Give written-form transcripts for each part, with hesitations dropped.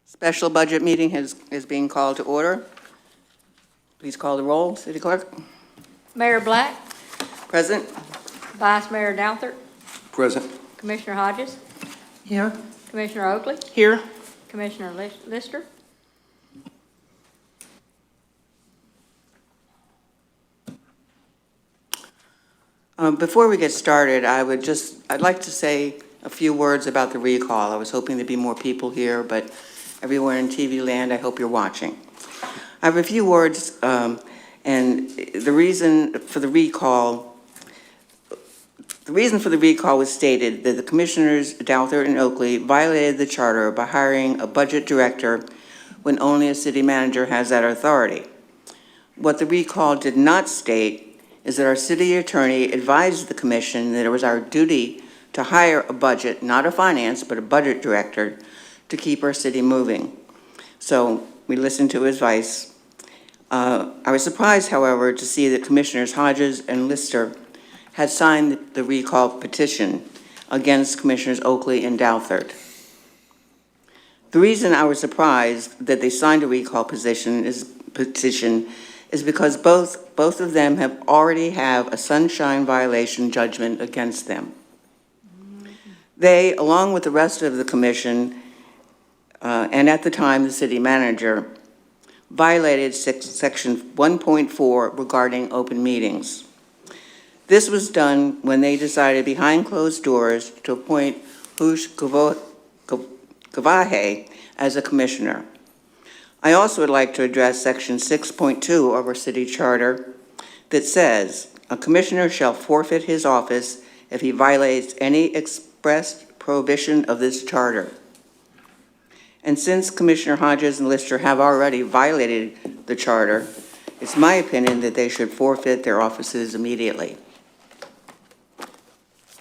Special budget meeting is being called to order. Please call the roll, City Clerk. Mayor Black, Present. Vice Mayor Downthert, Present. Commissioner Hodges, Here. Commissioner Oakley, Here. Commissioner Lister. Before we get started, I'd like to say a few words about the recall. I was hoping there'd be more people here, but everywhere in TV land, I hope you're watching. I have a few words, and the reason for the recall was stated that the Commissioners Downthert and Oakley violated the charter by hiring a budget director when only a city manager has that authority. What the recall did not state is that our city attorney advised the commission that it was our duty to hire a budget, not a finance, but a budget director to keep our city moving. So we listened to his advice. I was surprised, however, to see that Commissioners Hodges and Lister had signed the recall petition against Commissioners Oakley and Downthert. The reason I was surprised that they signed a recall petition is because both of them already have a sunshine violation judgment against them. They, along with the rest of the commission, and at the time the city manager, violated section 1.4 regarding open meetings. This was done when they decided behind closed doors to appoint Hush Gavahe as a commissioner. I also would like to address section 6.2 of our city charter that says, a commissioner shall forfeit his office if he violates any expressed prohibition of this charter. And since Commissioner Hodges and Lister have already violated the charter, it's my opinion that they should forfeit their offices immediately.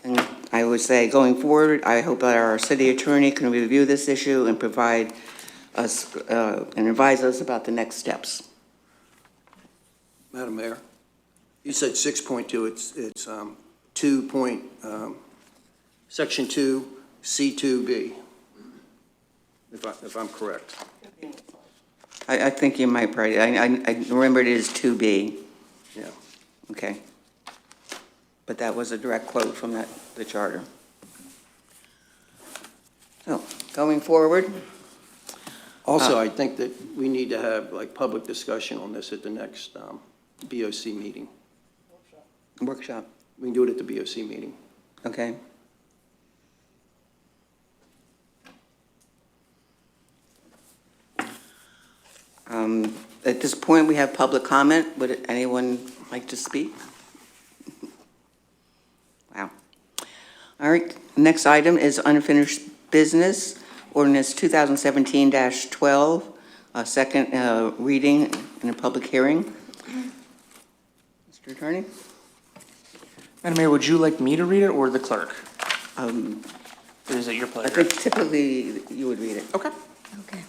And I would say, going forward, I hope that our city attorney can review this issue and provide us and advise us about the next steps. Madam Mayor, you said 6.2, it's section 2, C2B, if I'm correct. I think you might be right. I remember it is 2B. Yeah. Okay. But that was a direct quote from the charter. So, going forward. Also, I think that we need to have like public discussion on this at the next BOC meeting. Workshop. We can do it at the BOC meeting. Okay. At this point, we have public comment. Would anyone like to speak? Wow. All right, next item is unfinished business, ordinance 2017-12, second reading in a public hearing. Mr. Attorney? Madam Mayor, would you like me to read it or the clerk? Or is it your I pleasure? think typically you would read it. Okay. Okay.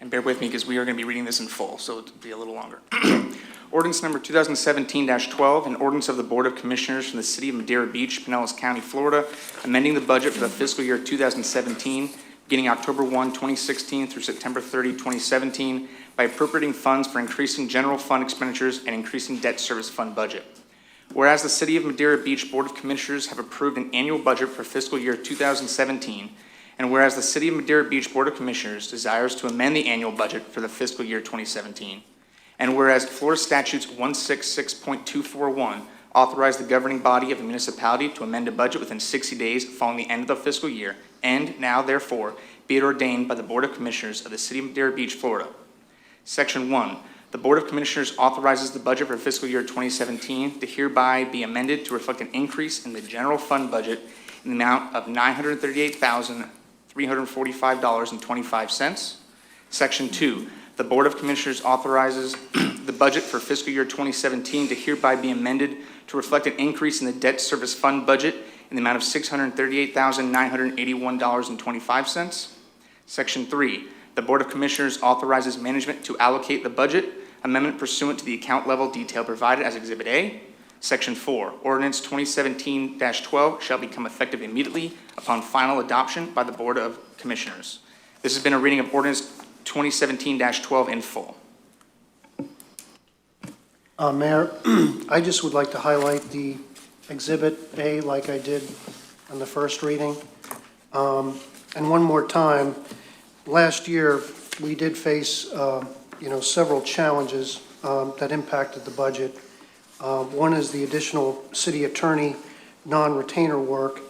And bear with me because we are going to be reading this in full, so it'll be a little longer. Ordinance number 2017-12, an ordinance of the Board of Commissioners from the City of Madeira Beach, Pinellas County, Florida, amending the budget for the fiscal year 2017, beginning October 1, 2016 through September 30, 2017, by appropriating funds for increasing general fund expenditures and increasing debt service fund budget. Whereas the City of Madeira Beach Board of Commissioners have approved an annual budget for fiscal year 2017, and whereas the City of Madeira Beach Board of Commissioners desires to amend the annual budget for the fiscal year 2017, and whereas Florida Statutes 166.241 authorize the governing body of a municipality to amend a budget within 60 days following the end of the fiscal year, and now, therefore, be it ordained by the Board of Commissioners of the City of Madeira Beach, Florida. Section 1. The Board of Commissioners authorizes the budget for fiscal year 2017 to hereby be amended to reflect an increase in the general fund budget in the amount of $938,345.25. Section 2. The Board of Commissioners authorizes the budget for fiscal year 2017 to hereby be amended to reflect an increase in the debt service fund budget in the amount of $638,981.25. Section 3. The Board of Commissioners authorizes management to allocate the budget amendment pursuant to the account level detail provided as Exhibit A. Section 4, ordinance 2017-12 shall become effective immediately upon final adoption by the Board of Commissioners. This has been a reading of ordinance 2017-12 in full. Mayor, I just would like to highlight the Exhibit A like I did on the first reading. And one more time, last year, we did face, several challenges that impacted the budget. One is the additional city attorney non-retainer work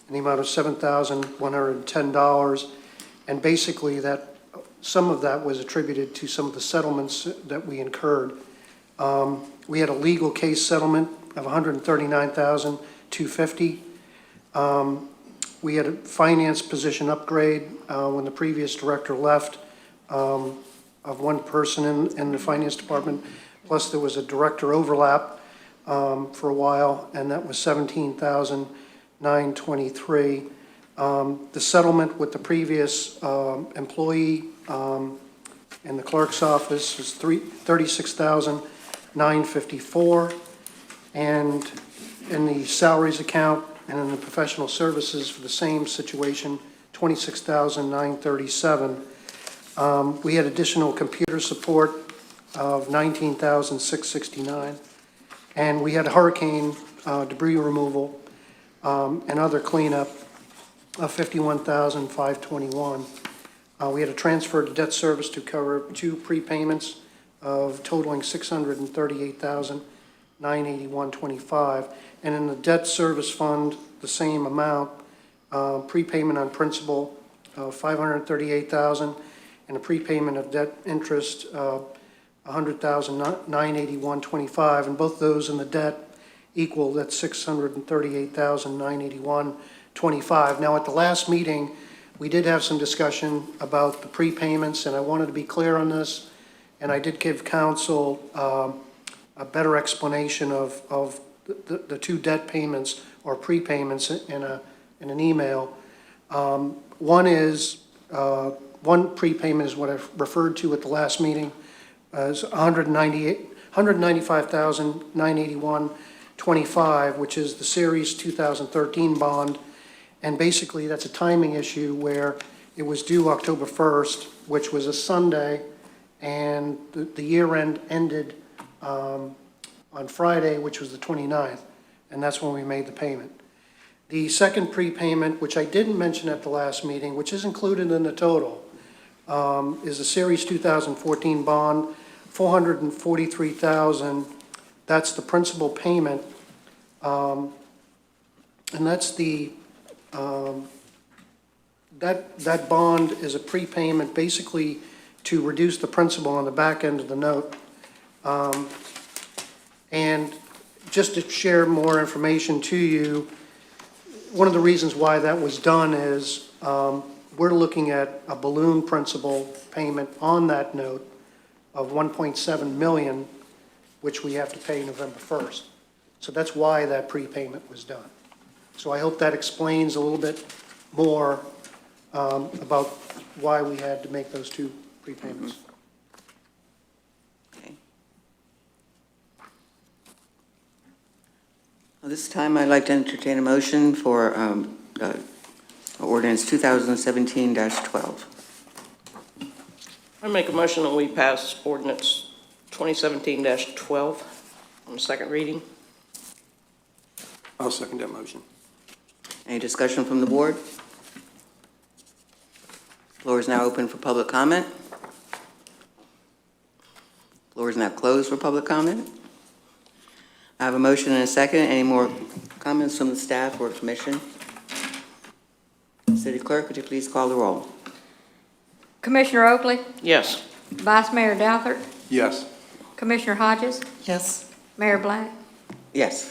in the amount of $7,110. And basically, some of that was attributed to some of the settlements that we incurred. We had a legal case settlement of $139,250. We had a finance position upgrade when the previous director left of one person in the finance department. Plus, there was a director overlap for a while, and that was $17,923. The settlement with the previous employee in the clerk's office was $36,954, and in the salaries account and in the professional services for the same situation, $26,937. We had additional computer support of $19,669, and we had hurricane debris removal and other cleanup of $51,521. We had a transfer to debt service to cover 2 prepayments of totaling $638,981.25. And in the debt service fund, the same amount, prepayment on principal of $538,000 and a prepayment of debt interest of $100,981.25. And both those in the debt equal that $638,981.25. Now, at the last meeting, we did have some discussion about the prepayments, and I wanted to be clear on this. And I did give council a better explanation of the 2 debt payments or prepayments in an email. One prepayment is what I referred to at the last meeting, as $195,981.25, which is the Series 2013 bond. And basically, that's a timing issue where it was due October 1st, which was a Sunday, and the year end ended on Friday, which was the 29th, and that's when we made the payment. The second prepayment, which I didn't mention at the last meeting, which is included in the total, is a Series 2014 bond, $443,000. That's the principal payment, and that's the that bond is a prepayment basically to reduce the principal on the back end of the note. And just to share more information to you, one of the reasons why that was done is we're looking at a balloon principal payment on that note of $1.7 million, which we have to pay November 1st. So that's why that prepayment was done. So I hope that explains a little bit more about why we had to make those 2 prepayments. Okay. Well, this time, I'd like to entertain a motion for ordinance 2017-12. I make a motion that we pass ordinance 2017-12 on the second reading. I'll second that motion. Any discussion from the board? Floor is now open for public comment. Floor is now closed for public comment. I have a motion and a second. Any more comments from the staff or commission? City Clerk, would you please call the roll? Commissioner Oakley, Yes. Vice Mayor Douthert, Yes. Commissioner Hodges, Yes. Mayor Black. Yes.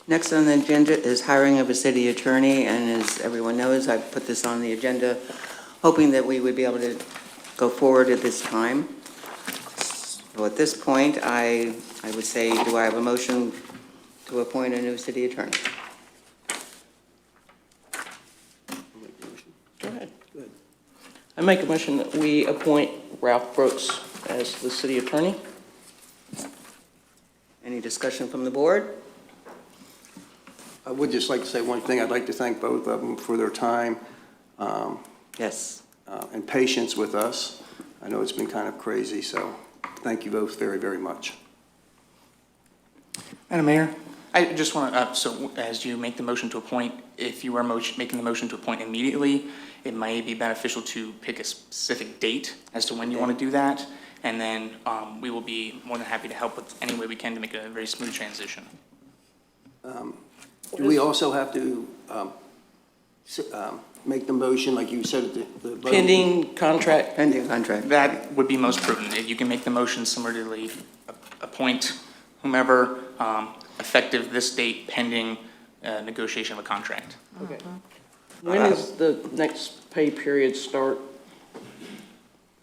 Next on the agenda is hiring of a city attorney, and as everyone knows, I put this on the agenda hoping that we would be able to go forward at this time. So at this point, I would say, do I have a motion to appoint a new city attorney? Go ahead. I make a motion that we appoint Ralph Brooks as the city attorney. Any discussion from the board? I would just like to say one thing. I'd like to thank both of them for their time Yes. and patience with us. I know it's been kind of crazy, so thank you both very, very much. Madam Mayor, I just want to, so as you make the motion to appoint, if you are making the motion to appoint immediately, it may be beneficial to pick a specific date as to when you want to do that. And then we will be more than happy to help with any way we can to make a very smooth transition. Do we also have to make the motion, like you said, at the vote? Pending contract, Pending contract. That would be most prudent. If you can make the motion similarly, appoint whomever effective this date pending negotiation of a contract. okay. When does the next pay period start?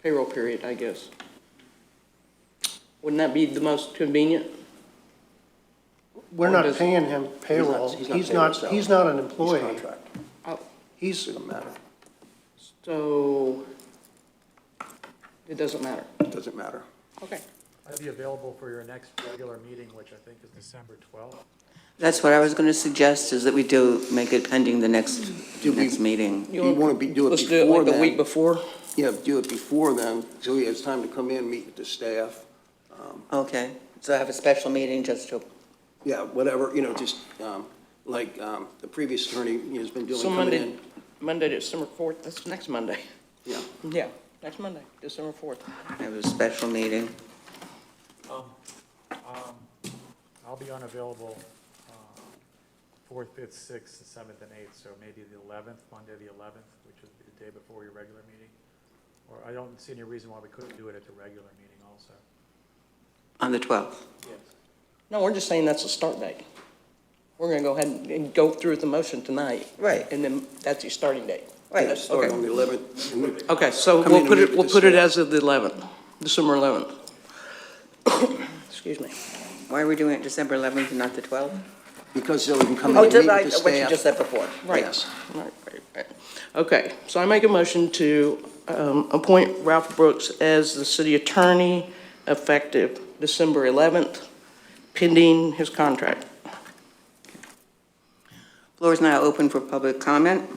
Payroll period, I guess. Wouldn't that be the most convenient? We're Or not does- paying him payroll. He's He's not not, payroll he's not an He's employee. contract. Oh, He's, Doesn't matter. so it doesn't matter. Doesn't matter. Okay. I'd be available for your next regular meeting, which I think is December 12th. That's what I was going to suggest, is that we do make it pending the next meeting. You want to do it Let's do it before like the week then? before. Yeah, do it before then, so he has time to come in, meet with the staff. Okay, so have a special meeting just to, Yeah, whatever, just like the previous attorney has been doing, So coming Monday, in. Monday, December 4th, that's next Monday. Yeah. Yeah, next Monday, December 4th. have a special meeting. I'll be unavailable 4th, 5th, 6th, 7th, and 8th, so maybe the 11th, Monday the 11th, which would be the day before your regular meeting. Or I don't see any reason why we couldn't do it at the regular meeting also. On the 12th. Yes. No, we're just saying that's a start date. We're gonna go ahead and go through with the motion tonight. Right. And then that's your starting date. Let's start Okay. on the 11th. and we- Okay, so Come in we'll and put meet it, with we'll the put it staff. as of the 11th, December 11th. Excuse me. Why are we doing it December 11th and not the 12th? Because so we can come in Oh, and meet did I, with the what you staff. just said before. Right. Yes. Right. Okay, so I make a motion to appoint Ralph Brooks as the city attorney effective December 11th, pending his contract. Floor is now open for public comment.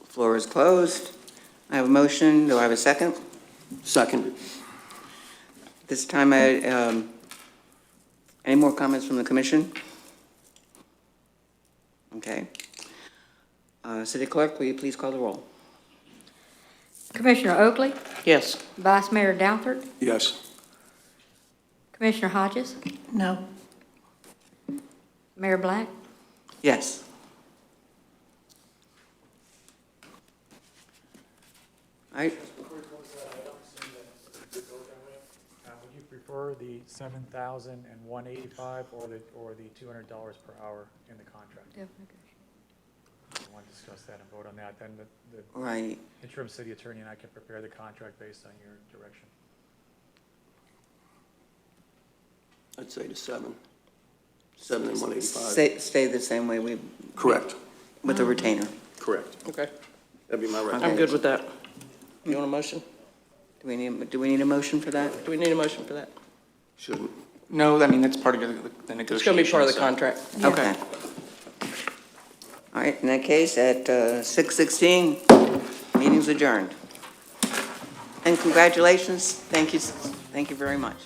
Floor is closed. I have a motion. Do I have a second? Second. This time, any more comments from the commission? Okay. City Clerk, will you please call the roll? Commissioner Oakley, Yes. Vice Mayor Doubthert, Yes. Commissioner Hodges, No. Mayor Black, Yes. All right, Would you prefer the $7,185 or the $200 per hour in the contract? I want to discuss that and vote on that. Then the right. interim city attorney and I can prepare the contract based on your direction. I'd say the 7. 7 and 185. Stay the same way we, Correct. with the retainer. Correct. Okay, That'd be my I'm recommendation. good with that. You want a motion? Do we need a motion for that? Do we need a motion for that? Shouldn't. No, I mean, that's part of the negotiation. It's gonna be part of the so- contract. Okay. All right, in that case, at 6:16, meeting's adjourned. And congratulations, thank you very much.